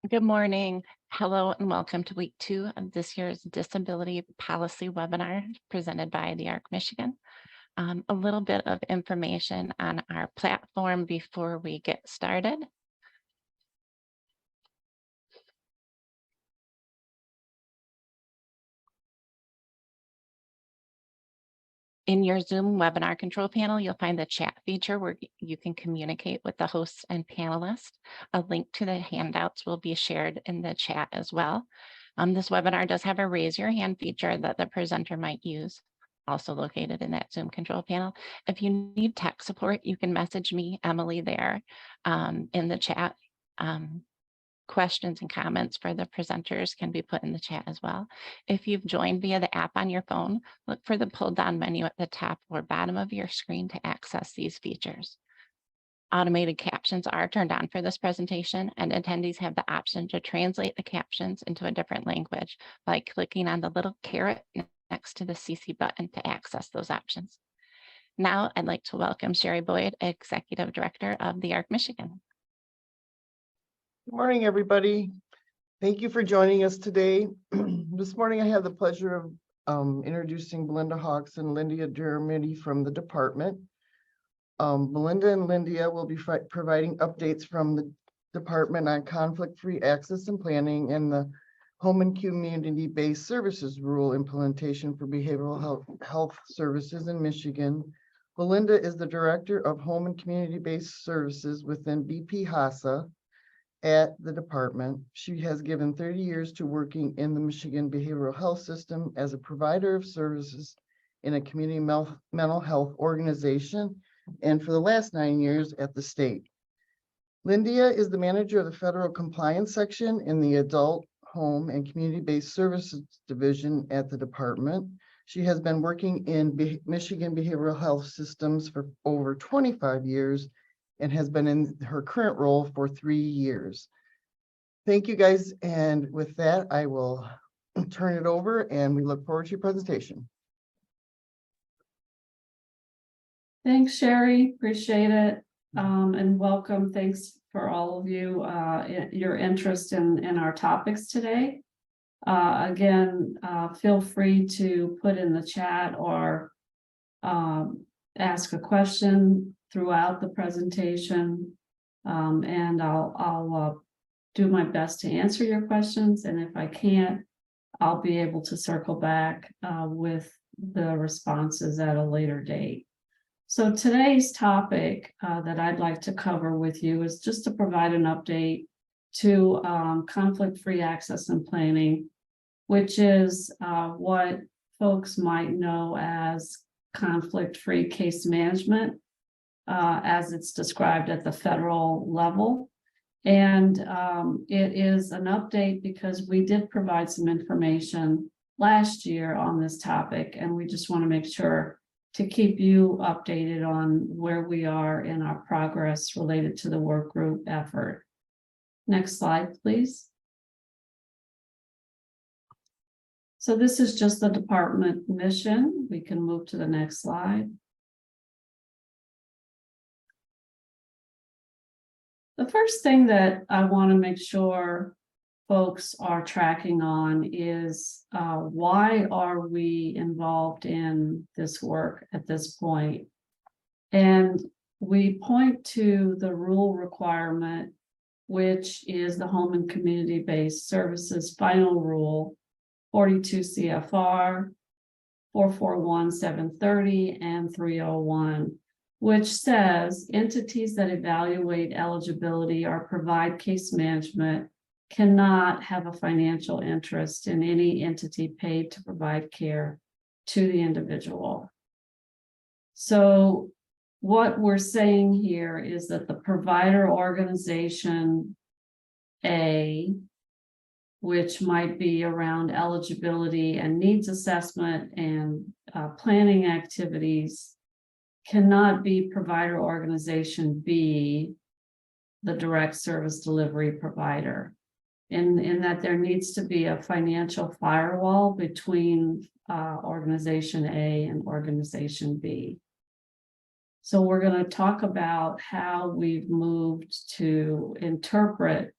Good morning. Hello and welcome to week 2 of this year's Disability Policy Webinar presented by the ARC Michigan. A little bit of information on our platform before we get started. In your Zoom webinar control panel, you'll find the chat feature where you can communicate with the hosts and panelists. A link to the handouts will be shared in the chat as well. This webinar does have a raise your hand feature that the presenter might use, also located in that Zoom control panel. If you need tech support, you can message me, Emily, there in the chat. Questions and comments for the presenters can be put in the chat as well. If you've joined via the app on your phone, look for the pull down menu at the top or bottom of your screen to access these features. Automated captions are turned on for this presentation, and attendees have the option to translate the captions into a different language by clicking on the little caret next to the CC button to access those options. Now I'd like to welcome Sherry Boyd, Executive Director of the ARC Michigan. Good morning, everybody. Thank you for joining us today. This morning, I have the pleasure of introducing Belinda Hawks and Lyndia Dermody from the department. Belinda and Lyndia will be providing updates from the department on conflict-free access and planning and the home and community-based services rule implementation for behavioral health services in Michigan. Belinda is the Director of Home and Community-Based Services within BP HASA at the department. She has given 30 years to working in the Michigan behavioral health system as a provider of services in a community mental health organization, and for the last 9 years at the state. Lyndia is the manager of the federal compliance section in the adult home and community-based services division at the department. She has been working in Michigan behavioral health systems for over 25 years and has been in her current role for 3 years. Thank you, guys. And with that, I will turn it over and we look forward to your presentation. Thanks, Sherry. Appreciate it. And welcome. Thanks for all of you, your interest in our topics today. Again, feel free to put in the chat or ask a question throughout the presentation, and I'll do my best to answer your questions, and if I can't, I'll be able to circle back with the responses at a later date. So today's topic that I'd like to cover with you is just to provide an update to conflict-free access and planning, which is what folks might know as conflict-free case management, as it's described at the federal level. And it is an update because we did provide some information last year on this topic, and we just want to make sure to keep you updated on where we are in our progress related to the work group effort. Next slide, please. So this is just the department mission. We can move to the next slide. The first thing that I want to make sure folks are tracking on is why are we involved in this work at this point? And we point to the rule requirement, which is the Home and Community-Based Services Final Rule, 42 CFR 441-730 and 301. Which says entities that evaluate eligibility or provide case management cannot have a financial interest in any entity paid to provide care to the individual. So what we're saying here is that the provider organization A, which might be around eligibility and needs assessment and planning activities, cannot be provider organization B, the direct service delivery provider, in that there needs to be a financial firewall between organization A and organization B. So we're going to talk about how we've moved to interpret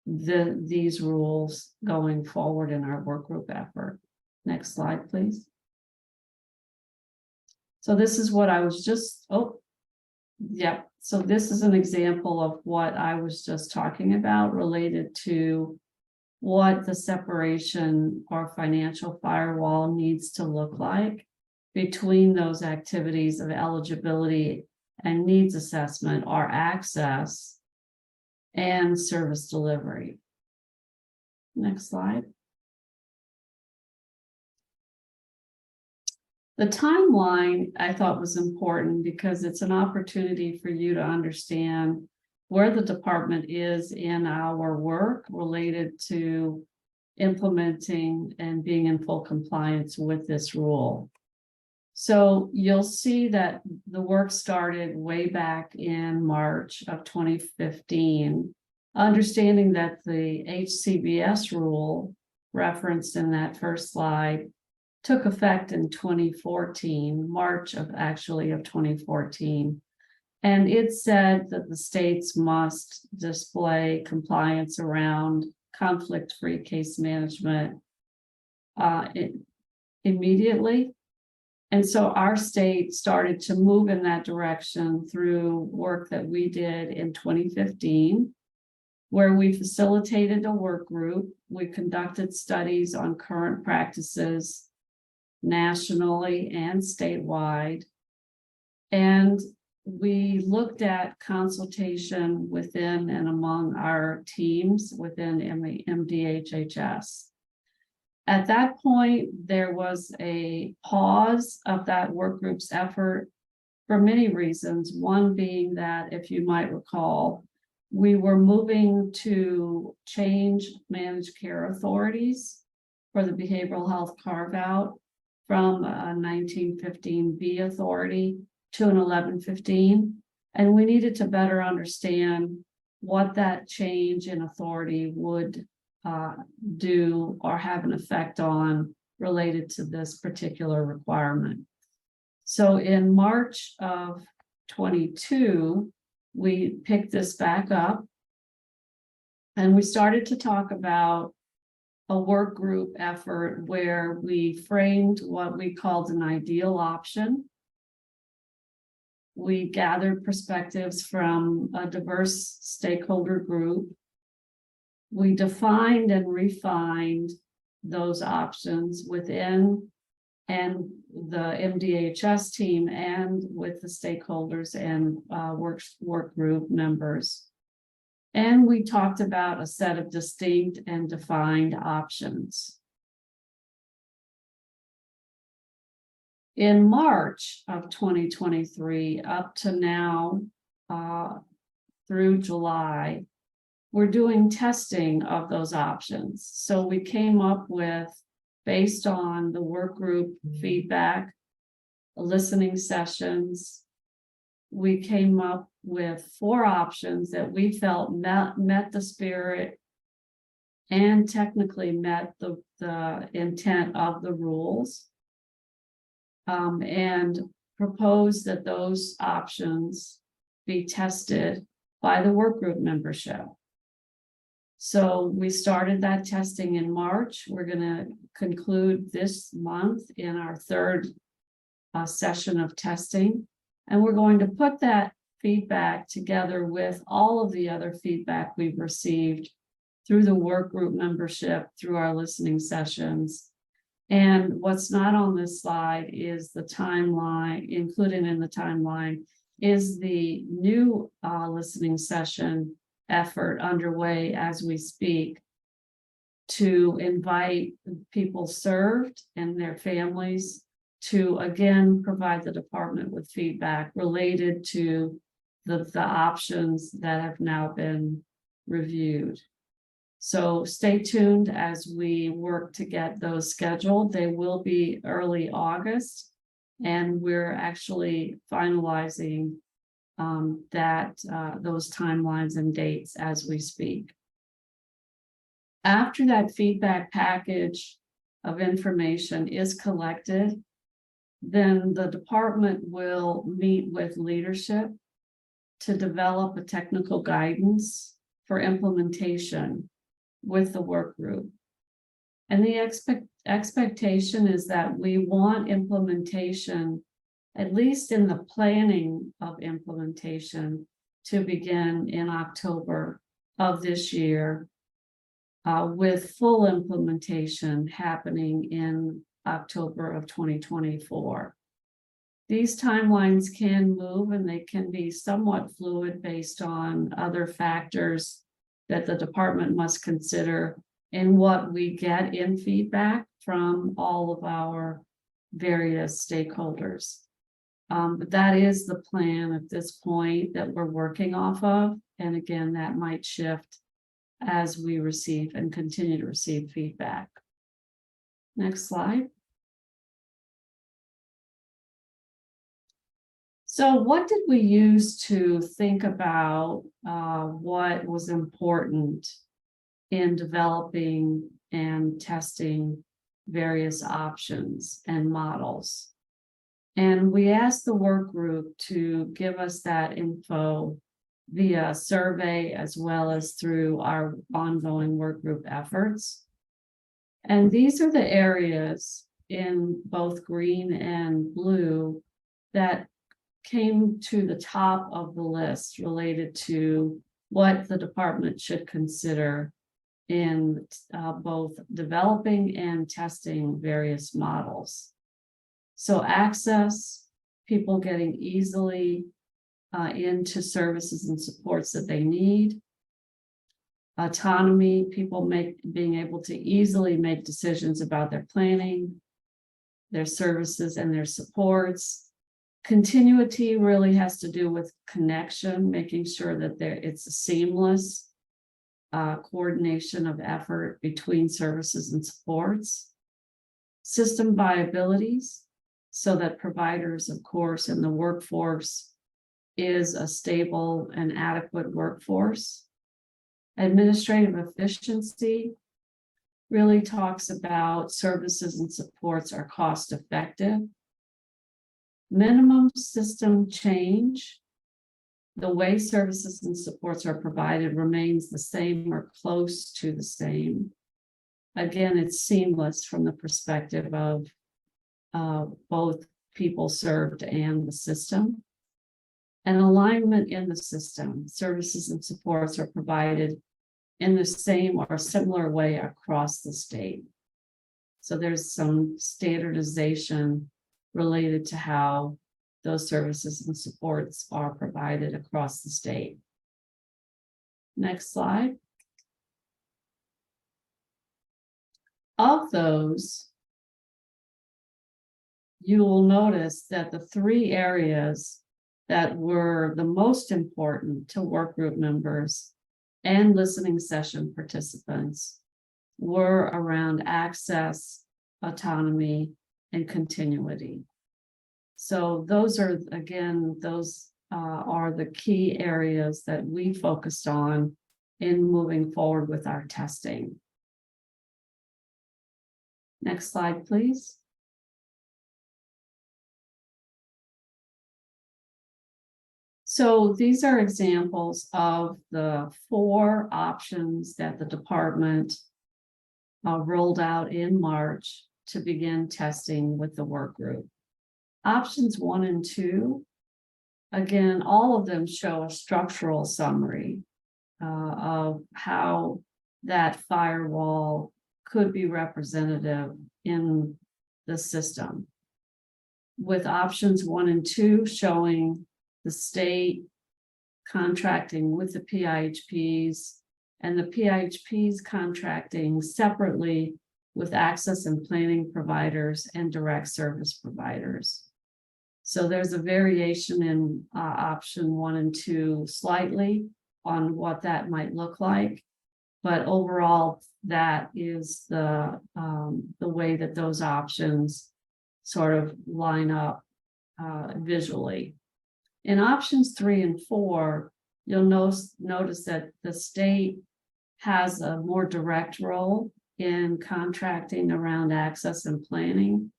these rules going forward in our work group effort. Next slide, please. So this is what I was just, yep. So this is an example of what I was just talking about related to what the separation or financial firewall needs to look like between those activities of eligibility and needs assessment or access and service delivery. Next slide. The timeline I thought was important because it's an opportunity for you to understand where the department is in our work related to implementing and being in full compliance with this rule. So you'll see that the work started way back in March of 2015, understanding that the HCBS rule referenced in that first slide took effect in 2014, March of 2014. And it said that the states must display compliance around conflict-free case management immediately. And so our state started to move in that direction through work that we did in 2015, where we facilitated a work group. We conducted studies on current practices nationally and statewide. And we looked at consultation within and among our teams within MDHHS. At that point, there was a pause of that work group's effort for many reasons. One being that, if you might recall, we were moving to change managed care authorities for the behavioral health carve-out from a 1915B authority to an 1115. And we needed to better understand what that change in authority would do or have an effect on related to this particular requirement. So in March of 22, we picked this back up and we started to talk about a work group effort where we framed what we called an ideal option. We gathered perspectives from a diverse stakeholder group. We defined and refined those options within and the MDHS team and with the stakeholders and work group members. And we talked about a set of distinct and defined options. In March of 2023, up to now, through July, we're doing testing of those options. So we came up with, based on the work group feedback, listening sessions, we came up with 4 options that we felt met the spirit and technically met the intent of the rules, and proposed that those options be tested by the work group membership. So we started that testing in March. We're going to conclude this month in our 3rd session of testing. And we're going to put that feedback together with all of the other feedback we've received through the work group membership, through our listening sessions. And what's not on this slide is the timeline. Included in the timeline is the new listening session effort underway as we speak to invite people served and their families to again provide the department with feedback related to the options that have now been reviewed. So stay tuned as we work to get those scheduled. They will be early August, and we're actually finalizing those timelines and dates as we speak. After that feedback package of information is collected, then the department will meet with leadership to develop a technical guidance for implementation with the work group. And the expectation is that we want implementation, at least in the planning of implementation, to begin in October of this year, with full implementation happening in October of 2024. These timelines can move and they can be somewhat fluid based on other factors that the department must consider in what we get in feedback from all of our various stakeholders. But that is the plan at this point that we're working off of. And again, that might shift as we receive and continue to receive feedback. Next slide. So what did we use to think about what was important in developing and testing various options and models? And we asked the work group to give us that info via survey as well as through our ongoing work group efforts. And these are the areas in both green and blue that came to the top of the list related to what the department should consider in both developing and testing various models. So access, people getting easily into services and supports that they need. Autonomy, people being able to easily make decisions about their planning, their services and their supports. Continuity really has to do with connection, making sure that it's a seamless coordination of effort between services and supports. System viabilities, so that providers, of course, and the workforce is a stable and adequate workforce. Administrative efficiency really talks about services and supports are cost effective. Minimum system change, the way services and supports are provided remains the same or close to the same. Again, it's seamless from the perspective of both people served and the system. And alignment in the system, services and supports are provided in the same or similar way across the state. So there's some standardization related to how those services and supports are provided across the state. Next slide. Of those, you will notice that the three areas that were the most important to work group members and listening session participants were around access, autonomy, and continuity. So those are, again, are the key areas that we focused on in moving forward with our testing. Next slide, please. So these are examples of the 4 options that the department rolled out in March to begin testing with the work group. Options 1 and 2, again, all of them show a structural summary of how that firewall could be representative in the system. With options 1 and 2 showing the state contracting with the PIHPs and the PIHPs contracting separately with access and planning providers and direct service providers. So there's a variation in option 1 and 2 slightly on what that might look like, but overall that is the way that those options sort of line up visually. In options 3 and 4, you'll notice that the state has a more direct role in contracting around access and planning,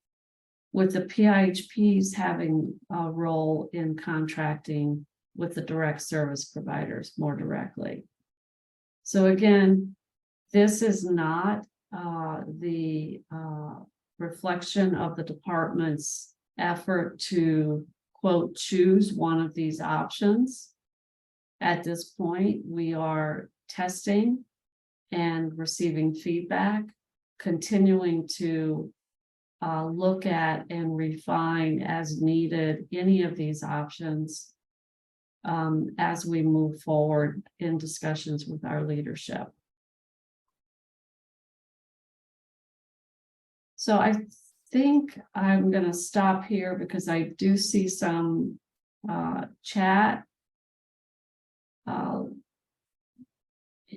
with the PIHPs having a role in contracting with the direct service providers more directly. So again, This is not the reflection of the department's effort to, quote, choose one of these options. At this point, we are testing and receiving feedback, continuing to look at and refine as needed any of these options as we move forward in discussions with our leadership. So I think I'm going to stop here because I do see some chat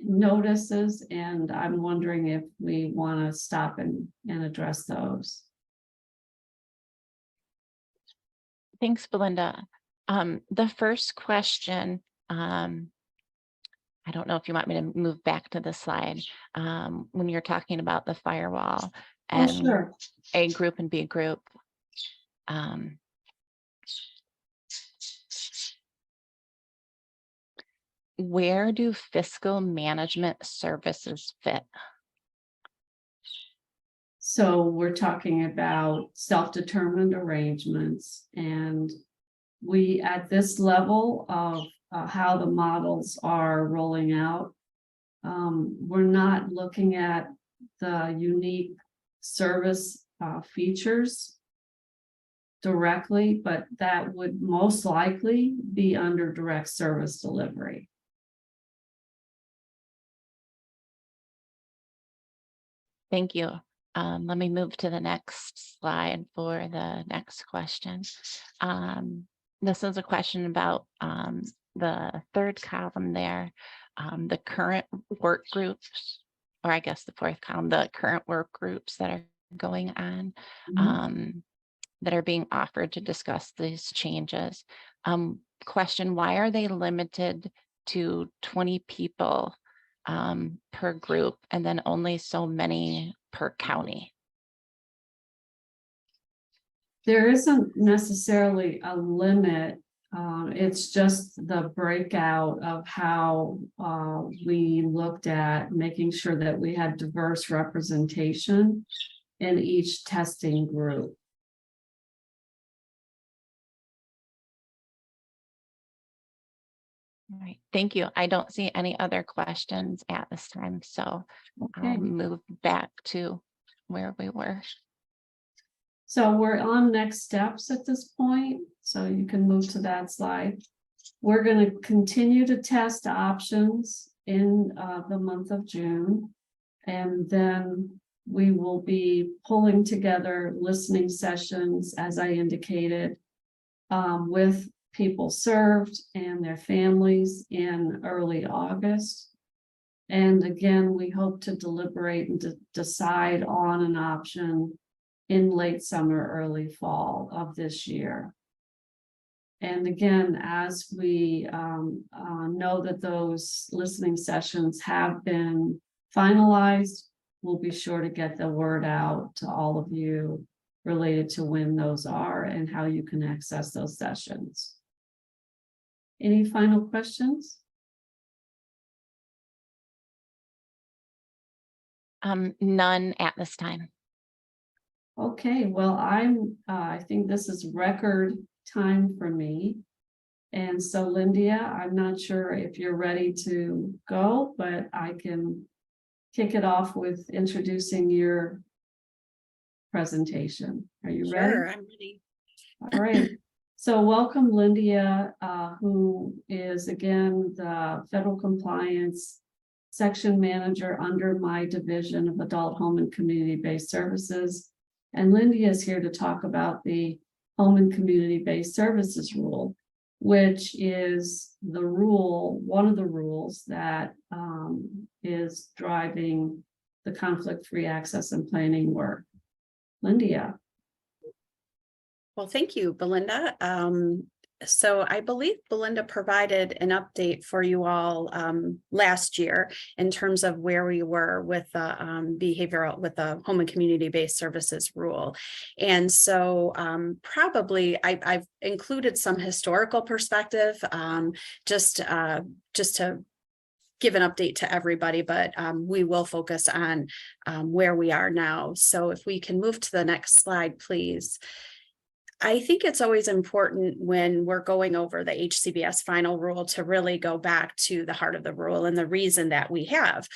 notices, and I'm wondering if we want to stop and address those. Thanks, Belinda. The first question, I don't know if you want me to move back to the slide, when you're talking about the firewall and Sure. A group and B group. Where do fiscal management services fit? So we're talking about self-determined arrangements, and we, at this level of how the models are rolling out, we're not looking at the unique service features directly, but that would most likely be under direct service delivery. Thank you. Let me move to the next slide for the next question. This is a question about the third column there, the current work groups, or I guess the fourth column, the current work groups that are going on, that are being offered to discuss these changes. Question, why are they limited to 20 people per group and then only so many per county? There isn't necessarily a limit. It's just the breakout of how we looked at making sure that we had diverse representation in each testing group. All right, thank you. I don't see any other questions at this time, so Okay. I'll move back to where we were. So we're on next steps at this point, so you can move to that slide. We're going to continue to test options in the month of June, and then we will be pulling together listening sessions, as I indicated, with people served and their families in early August. And again, we hope to deliberate and decide on an option in late summer, early fall of this year. And again, as we know that those listening sessions have been finalized, we'll be sure to get the word out to all of you related to when those are and how you can access those sessions. Any final questions? None at this time. Okay, well, I think this is record time for me. And so Lyndia, I'm not sure if you're ready to go, but I can kick it off with introducing your presentation. Are you ready? Sure, I'm ready. All right. So welcome Lyndia, who is again the federal compliance section manager under my division of adult home and community-based services. And Lyndia is here to talk about the home and community-based services rule, which is the rule, one of the rules that is driving the conflict-free access and planning work. Lyndia. Well, thank you, Belinda. So I believe Belinda provided an update for you all last year in terms of where we were with the with the home and community-based services rule. And so probably I've included some historical perspective just to give an update to everybody, but we will focus on where we are now. So if we can move to the next slide, please. I think it's always important when we're going over the HCBS final rule to really go back to the heart of the rule and the reason that we have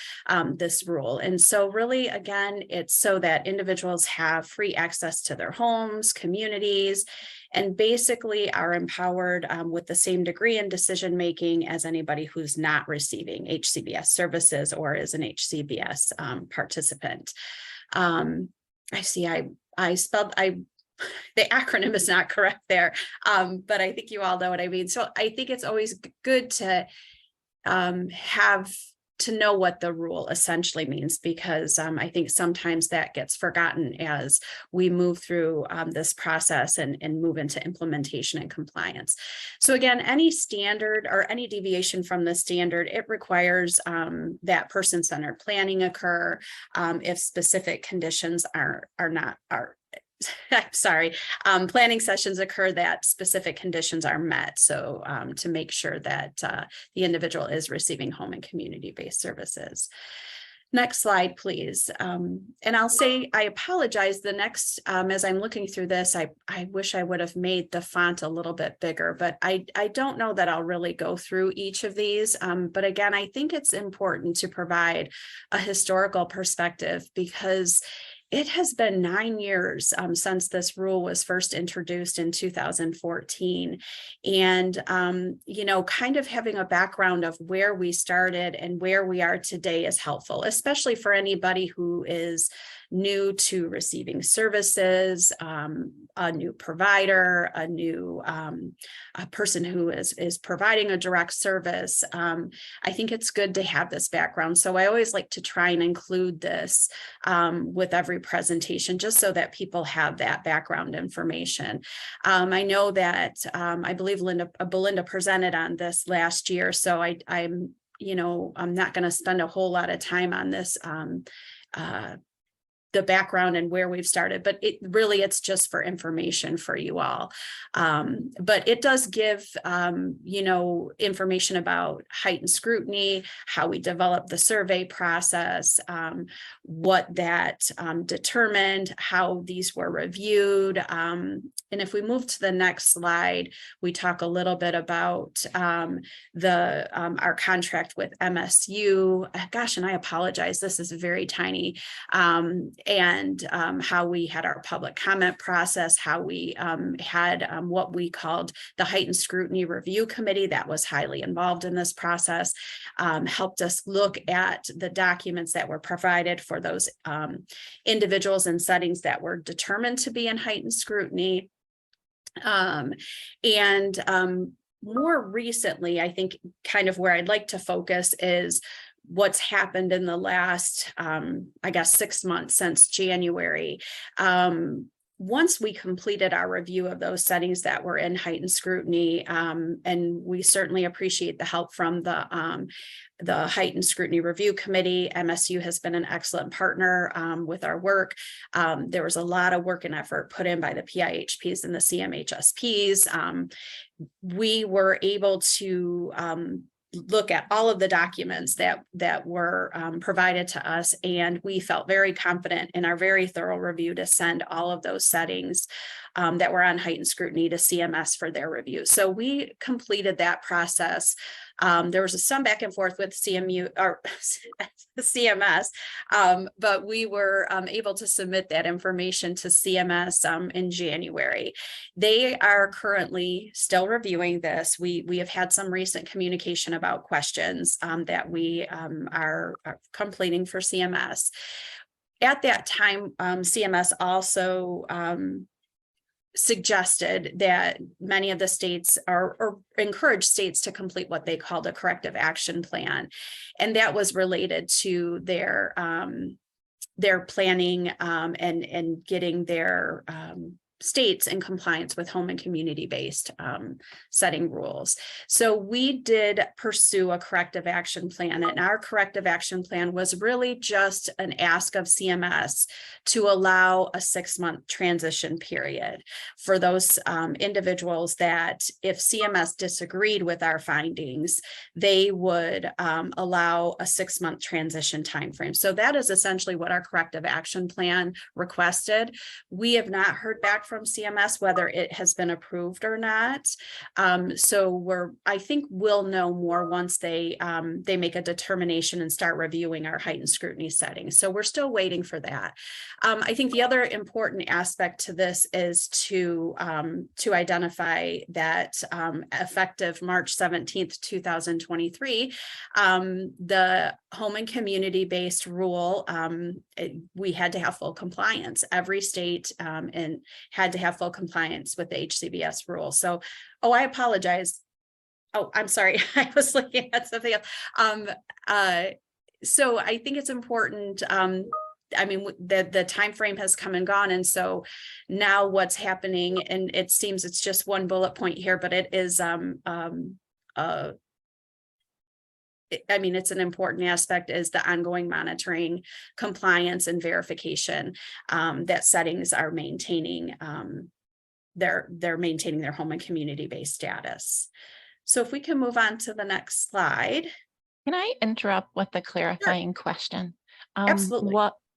this rule. And so really, again, it's so that individuals have free access to their homes, communities, and basically are empowered with the same degree in decision-making as anybody who's not receiving HCBS services or is an HCBS participant. I see the acronym is not correct there, but I think you all know what I mean. So I think it's always good to have to know what the rule essentially means, because I think sometimes that gets forgotten as we move through this process and move into implementation and compliance. So again, any standard or any deviation from the standard, it requires that person-centered planning occur if specific conditions I'm sorry, planning sessions occur that specific conditions are met. So to make sure that the individual is receiving home and community-based services. Next slide, please. And I'll say, I apologize. The next, as I'm looking through this, I wish I would have made the font a little bit bigger, but I don't know that I'll really go through each of these. But again, I think it's important to provide a historical perspective, because it has been 9 years since this rule was first introduced in 2014. And, kind of having a background of where we started and where we are today is helpful, especially for anybody who is new to receiving services, a new provider, a new a person who is providing a direct service. I think it's good to have this background. So I always like to try and include this with every presentation, just so that people have that background information. I know that I believe Belinda presented on this last year, so I'm not going to spend a whole lot of time on this the background and where we've started, but it's just for information for you all. But it does give, information about heightened scrutiny, how we developed the survey process, what that determined, how these were reviewed. And if we move to the next slide, we talk a little bit about our contract with MSU. Gosh, and I apologize, this is very tiny. And how we had our public comment process, how we had what we called the Heightened Scrutiny Review Committee that was highly involved in this process, helped us look at the documents that were provided for those individuals and settings that were determined to be in heightened scrutiny. More recently, I think kind of where I'd like to focus is what's happened in the last, 6 months since January. Once we completed our review of those settings that were in heightened scrutiny, and we certainly appreciate the help from the Heightened Scrutiny Review Committee. MSU has been an excellent partner with our work. There was a lot of work and effort put in by the PIHPs and the CMHSPs. We were able to look at all of the documents that were provided to us, and we felt very confident in our very thorough review to send all of those settings that were on heightened scrutiny to CMS for their review. So we completed that process. There was some back and forth with CMU or CMS, but we were able to submit that information to CMS in January. They are currently still reviewing this. We have had some recent communication about questions that we are completing for CMS. At that time, CMS also suggested that many of the states or encouraged states to complete what they called a corrective action plan. And that was related to their planning and getting their states in compliance with home and community-based setting rules. So we did pursue a corrective action plan, and our corrective action plan was really just an ask of CMS to allow a 6-month transition period for those individuals that if CMS disagreed with our findings, they would allow a 6-month transition timeframe. So that is essentially what our corrective action plan requested. We have not heard back from CMS whether it has been approved or not. So I think we'll know more once they make a determination and start reviewing our heightened scrutiny settings. So we're still waiting for that. I think the other important aspect to this is to identify that effective March 17th, 2023, the home and community-based rule, we had to have full compliance. Every state and had to have full compliance with the HCBS rule. So, I apologize. Oh, I'm sorry. I was looking at something else. So I think it's important. I mean, the time frame has come and gone, and so now what's happening, and it seems it's just one bullet point here, but it is I mean, it's an important aspect is the ongoing monitoring, compliance, and verification that settings are maintaining. They're maintaining their home and community-based status. So if we can move on to the next slide. Can I interrupt with a clarifying question? Absolutely.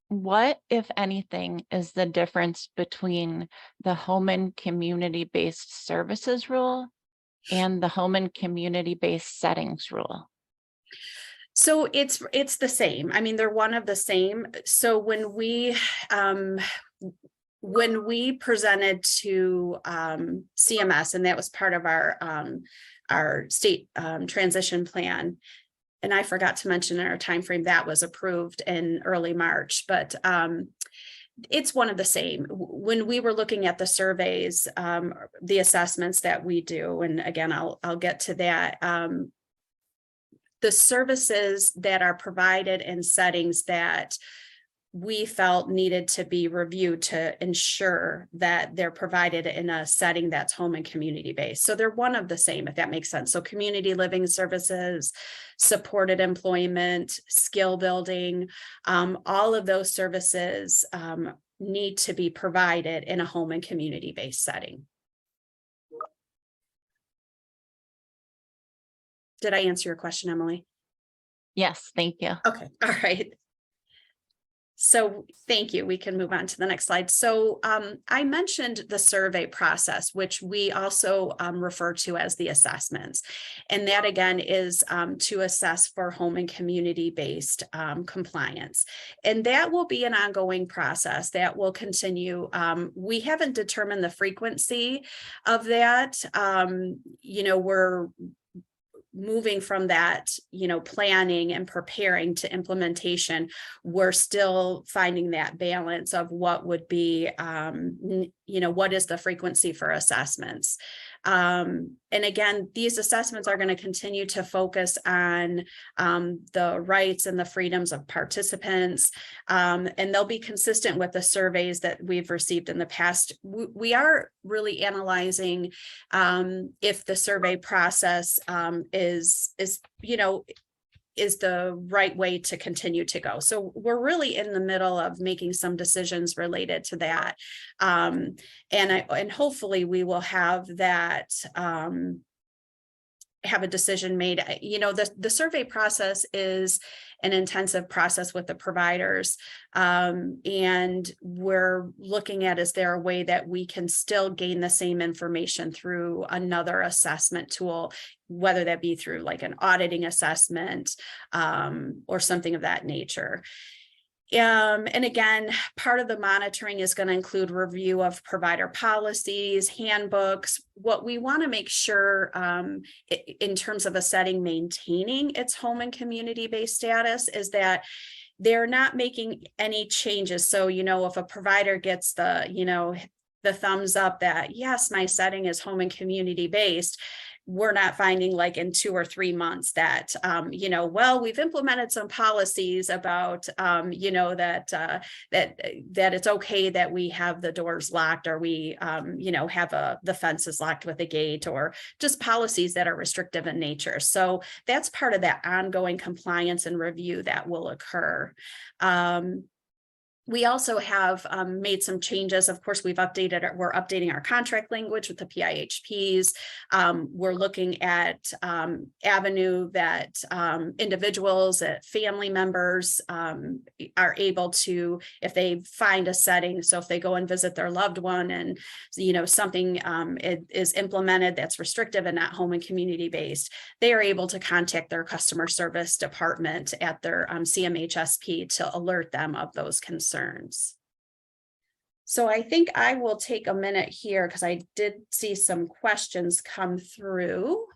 What, if anything, is the difference between the home and community-based services rule and the home and community-based settings rule? So it's the same. I mean, they're one of the same. So when we presented to CMS, and that was part of our state transition plan, and I forgot to mention in our timeframe that was approved in early March, but it's one of the same. When we were looking at the surveys, the assessments that we do, and again, I'll get to that. The services that are provided in settings that we felt needed to be reviewed to ensure that they're provided in a setting that's home and community based. So they're one of the same, if that makes sense. So community living services, supported employment, skill building, all of those services need to be provided in a home and community based setting. Did I answer your question, Emily? Yes, thank you. Okay, all right. So thank you. We can move on to the next slide. So I mentioned the survey process, which we also refer to as the assessments. And that again is to assess for home and community-based compliance. And that will be an ongoing process that will continue. We haven't determined the frequency of that. We're moving from that, planning and preparing to implementation. We're still finding that balance of what would be, what is the frequency for assessments. And again, these assessments are going to continue to focus on the rights and the freedoms of participants, and they'll be consistent with the surveys that we've received in the past. We are really analyzing if the survey process is the right way to continue to go. So we're really in the middle of making some decisions related to that. And hopefully we will have that, have a decision made. The survey process is an intensive process with the providers. And we're looking at, is there a way that we can still gain the same information through another assessment tool, whether that be through like an auditing assessment or something of that nature. And again, part of the monitoring is going to include review of provider policies, handbooks. What we want to make sure in terms of a setting maintaining its home and community-based status is that they're not making any changes. So, if a provider gets the thumbs up that, yes, my setting is home and community-based, we're not finding like in 2 or 3 months that, you know, well, we've implemented some policies about, you know, that it's okay that we have the doors locked, or we, you know, have the fences locked with a gate, or just policies that are restrictive in nature. So that's part of that ongoing compliance and review that will occur. We also have made some changes. Of course, we're updating our contract language with the PIHPs. We're looking at avenue that individuals, family members are able to, if they find a setting, so if they go and visit their loved one and, you know, something is implemented that's restrictive and not home and community based, they are able to contact their customer service department at their CMHSP to alert them of those concerns. So I think I will take a minute here because I did see some questions come through.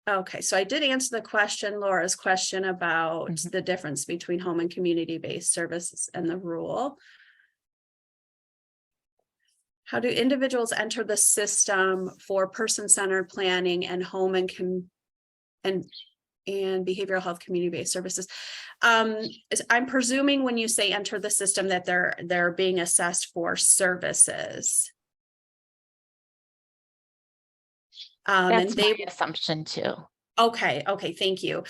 Okay, so I did answer the question, Laura's question about the difference between home and community-based services and the rule. How do individuals enter the system for person-centered planning and home and behavioral health community-based services? I'm presuming when you say enter the system that they're being assessed for services. That's my assumption too. Okay, thank you.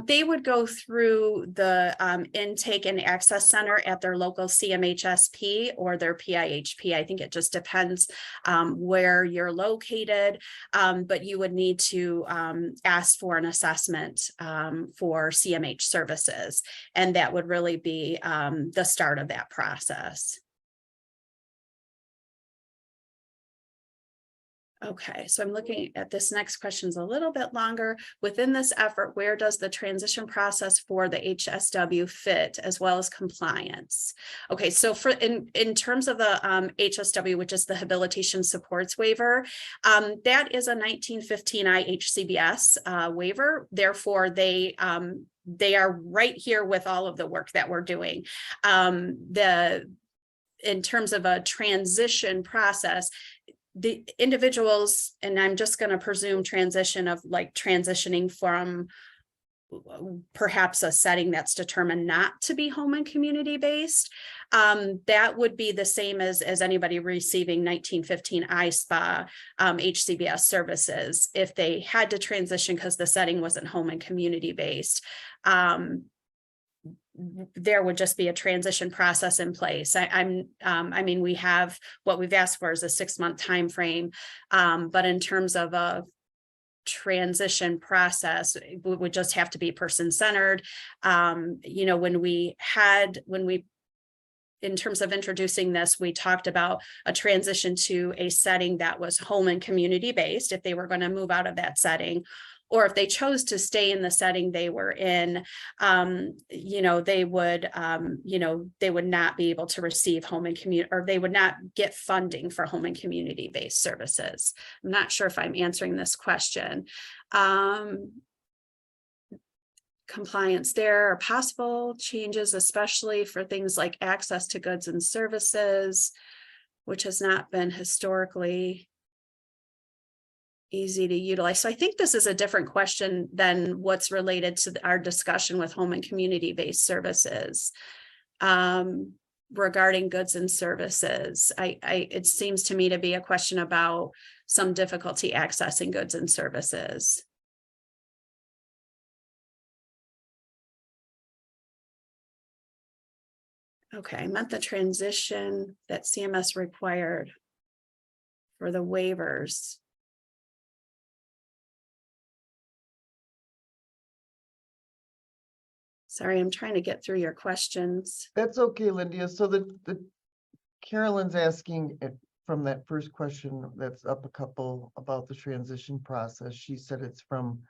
They would go through the intake and access center at their local CMHSP or their PIHP. I think it just depends where you're located, but you would need to ask for an assessment for CMH services, and that would really be the start of that process. Okay, so I'm looking at this next question is a little bit longer. Within this effort, where does the transition process for the HSW fit, as well as compliance? Okay, so for in terms of the HSW, which is the Habilitation Supports Waiver, that is a 1915 IHCBS waiver. Therefore, they are right here with all of the work that we're doing. In terms of a transition process, the individuals, and I'm just going to presume transition of like transitioning from perhaps a setting that's determined not to be home and community based, that would be the same as anybody receiving 1915 ISPA HCBS services. If they had to transition because the setting wasn't home and community based, there would just be a transition process in place. I mean, we have what we've asked for is a 6-month time frame, but in terms of a transition process, it would just have to be person-centered. You know, in terms of introducing this, we talked about a transition to a setting that was home and community based if they were going to move out of that setting, or if they chose to stay in the setting they were in, you know, they would not be able to receive home and community, or they would not get funding for home and community based services. I'm not sure if I'm answering this question. Compliance, there are possible changes, especially for things like access to goods and services, which has not been historically easy to utilize. So I think this is a different question than what's related to our discussion with home and community-based services. Regarding goods and services, it seems to me to be a question about some difficulty accessing goods and services. Okay, I meant the transition that CMS required for the waivers. Sorry, I'm trying to get through your questions. That's okay, Lyndia. So the Carolyn's asking from that first question that's up a couple about the transition process. She said it's from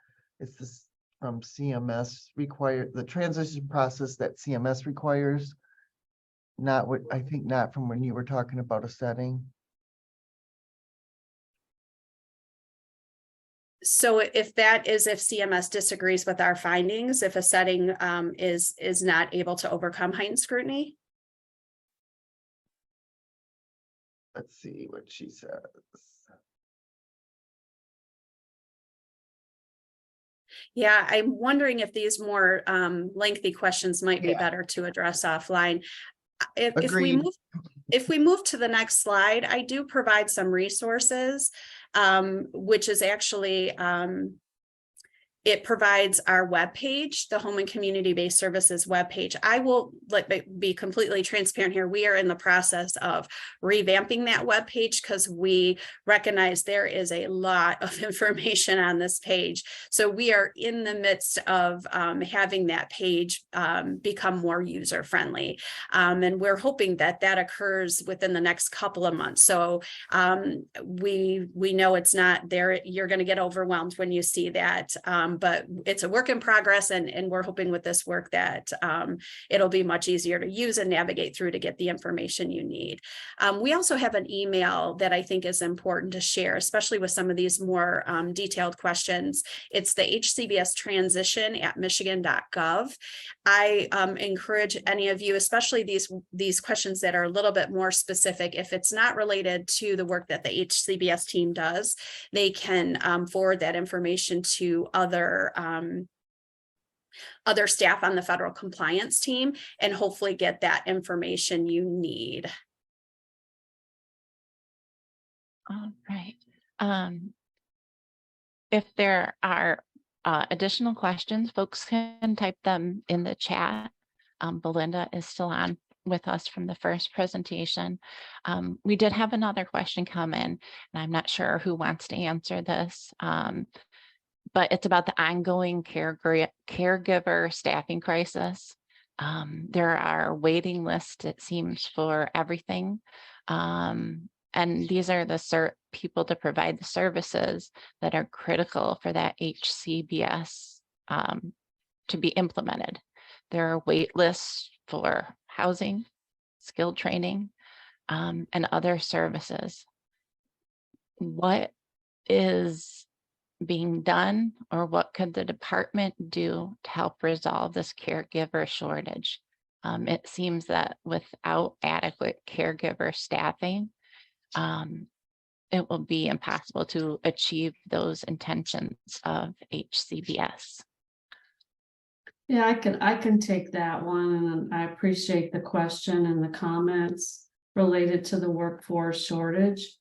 CMS required, the transition process that CMS requires. Not what I think, not from when you were talking about a setting. So if CMS disagrees with our findings, if a setting is not able to overcome heightened scrutiny? Let's see what she says. Yeah, I'm wondering if these more lengthy questions might be Yeah. better to address offline. If we Agreed. move to the next slide, I do provide some resources, which is actually it provides our webpage, the Home and Community-Based Services webpage. I will be completely transparent here. We are in the process of revamping that webpage because we recognize there is a lot of information on this page. So we are in the midst of having that page become more user-friendly. And we're hoping that that occurs within the next couple of months. So we know it's not there. You're going to get overwhelmed when you see that. But it's a work in progress, and we're hoping with this work that it'll be much easier to use and navigate through to get the information you need. We also have an email that I think is important to share, especially with some of these more detailed questions. It's the HCBS transition@michigan.gov. I encourage any of you, especially these questions that are a little bit more specific, if it's not related to the work that the HCBS team does, they can forward that information to other staff on the federal compliance team and hopefully get that information you need. All right. If there are additional questions, folks can type them in the chat. Belinda is still on with us from the first presentation. We did have another question come in, and I'm not sure who wants to answer this. But it's about the ongoing caregiver staffing crisis. There are waiting lists, it seems, for everything. And these are the people to provide the services that are critical for that HCBS to be implemented. There are wait lists for housing, skilled training, and other services. What is being done, or what could the department do to help resolve this caregiver shortage? It seems that without adequate caregiver staffing, it will be impossible to achieve those intentions of HCBS. Yeah, I can take that one, and I appreciate the question and the comments related to the workforce shortage.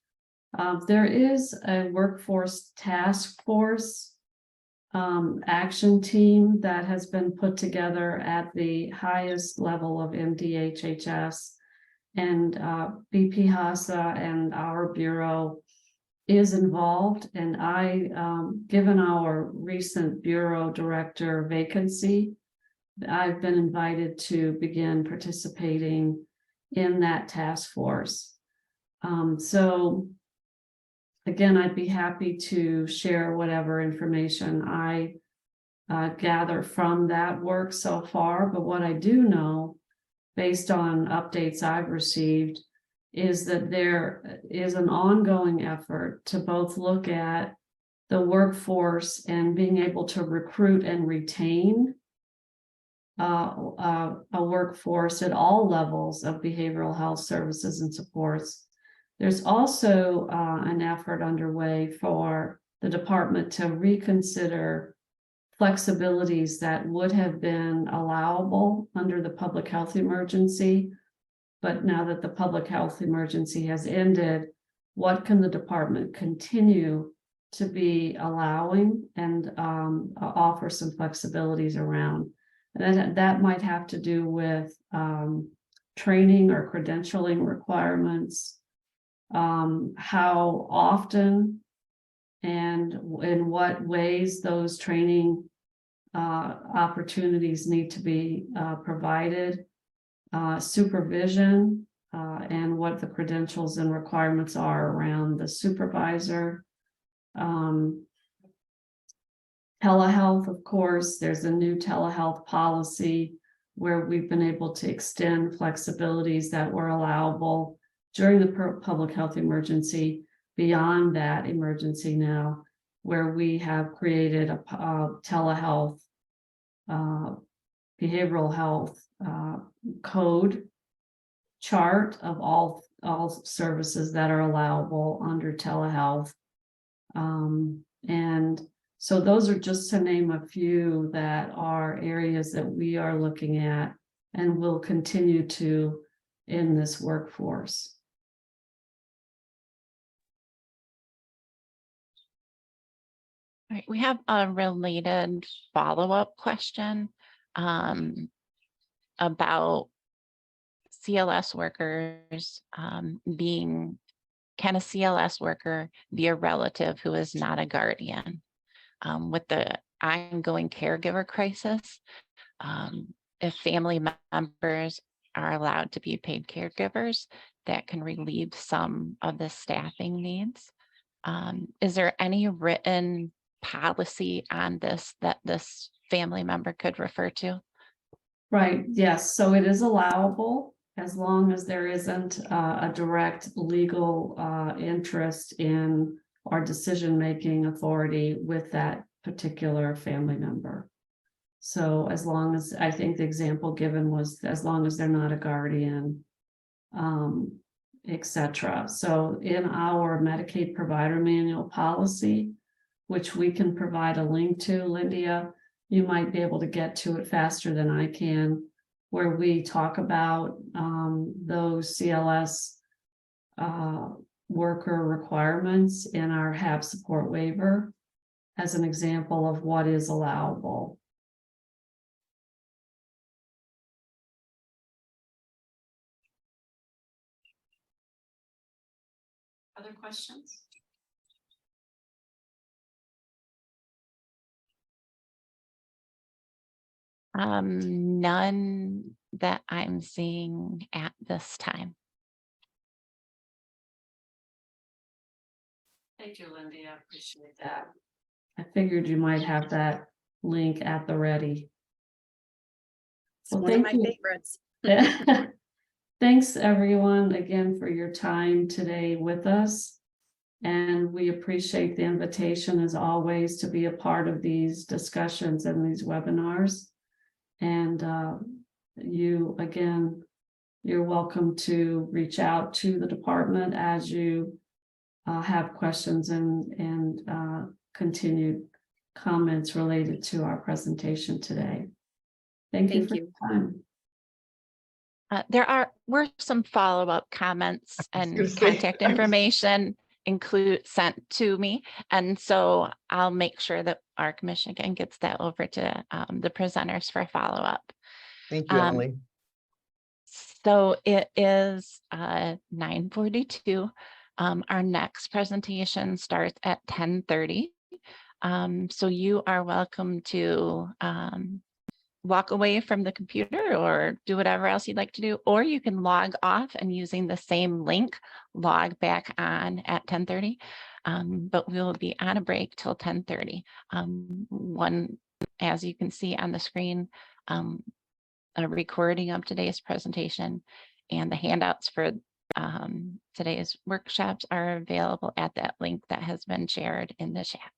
There is a workforce task force action team that has been put together at the highest level of MDHHS, and BP HASA and our bureau is involved. And I, given our recent bureau director vacancy, I've been invited to begin participating in that task force. So again, I'd be happy to share whatever information I gather from that work so far. But what I do know, based on updates I've received, is that there is an ongoing effort to both look at the workforce and being able to recruit and retain a workforce at all levels of behavioral health services and supports. There's also an effort underway for the department to reconsider flexibilities that would have been allowable under the public health emergency. But now that the public health emergency has ended, what can the department continue to be allowing and offer some flexibilities around? And that might have to do with training or credentialing requirements, how often and in what ways those training opportunities need to be provided, supervision, and what the credentials and requirements are around the supervisor. Telehealth, of course, there's a new telehealth policy where we've been able to extend flexibilities that were allowable during the public health emergency beyond that emergency now. where we have created a telehealth, behavioral health code chart of all services that are allowable under telehealth. And so those are just to name a few that are areas that we are looking at and will continue to in this workforce. All right, we have a related follow-up question about CLS workers being, can a CLS worker be a relative who is not a guardian? With the ongoing caregiver crisis, if family members are allowed to be paid caregivers, that can relieve some of the staffing needs. Is there any written policy on this that this family member could refer to? Right, yes, so it is allowable as long as there isn't a direct legal interest in our decision-making authority with that particular family member. So as long as, I think the example given was as long as they're not a guardian, etc. So in our Medicaid provider manual policy, which we can provide a link to, Lyndia, you might be able to get to it faster than I can, where we talk about those CLS worker requirements in our HAB support waiver as an example of what is allowable. Other questions? None that I'm seeing at this time. Thank you, Lyndia. I appreciate that. I figured you might have that link at the ready. It's one of my favorites. Thanks, everyone, again for your time today with us. And we appreciate the invitation, as always, to be a part of these discussions and these webinars. And you, again, you're welcome to reach out to the department as you have questions and continued comments related to our presentation today. Thank you for your time. There were some follow-up comments and contact information sent to me. And so I'll make sure that ARC Michigan gets that over to the presenters for follow-up. Thank you, Emily. So it is 9:42. Our next presentation starts at 10:30. So you are welcome to walk away from the computer or do whatever else you'd like to do, or you can log off and using the same link, log back on at 10:30. But we'll be on a break till 10:30. As you can see on the screen, a recording of today's presentation and the handouts for today's workshops are available at that link that has been shared in the chat.